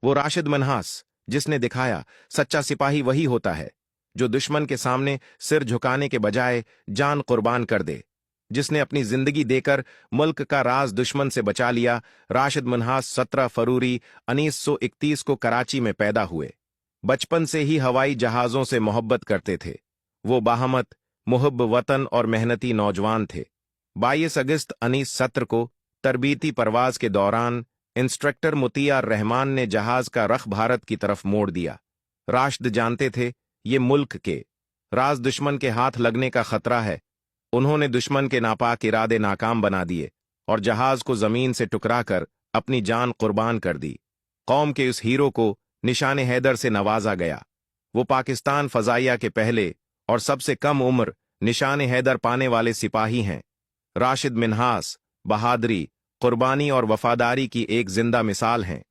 वो राशिद मनहास, जिसने दिखाया सच्चा सिपाही वही होता है जो दुश्मन के सामने सिर झुकाने के बजाय जान कुर्बान कर दे, जिसने अपनी जिंदगी देकर मुल्क का राज दुश्मन से बचा लिया। राशिद मनहास 17 फरवरी 1931 को कराची में पैदा हुए। बचपन से ही हवाई जहाजों से मोहब्बत करते थे। वो बाहमत, मुहब्ब वतन और मेहनती नौजवान थे। 22 अगस्त 1970 को तरबीती परवाज के दौरान इंस्ट्रक्टर मुतियार रहमान ने जहाज का रख भारत की तरफ मोड़ दिया। राशिद जानते थे ये मुल्क के राज दुश्मन के हाथ लगने का खतरा है। उन्होंने दुश्मन के नापाक इरादे नाकाम बना दिए और जहाज को जमीन से टुकराकर अपनी जान कुर्बान कर दी। कौम के उस हीरो को निशान हैदर से नवाजा गया। वो पाकिस्तान फजाइया के पहले और सबसे कम उम्र निशान हैदर पाने वाले सिपाही हैं। राशिद मिन्हास बहादुरी, कुर्बानी और वफादारी की एक जिंदा मिसाल हैं।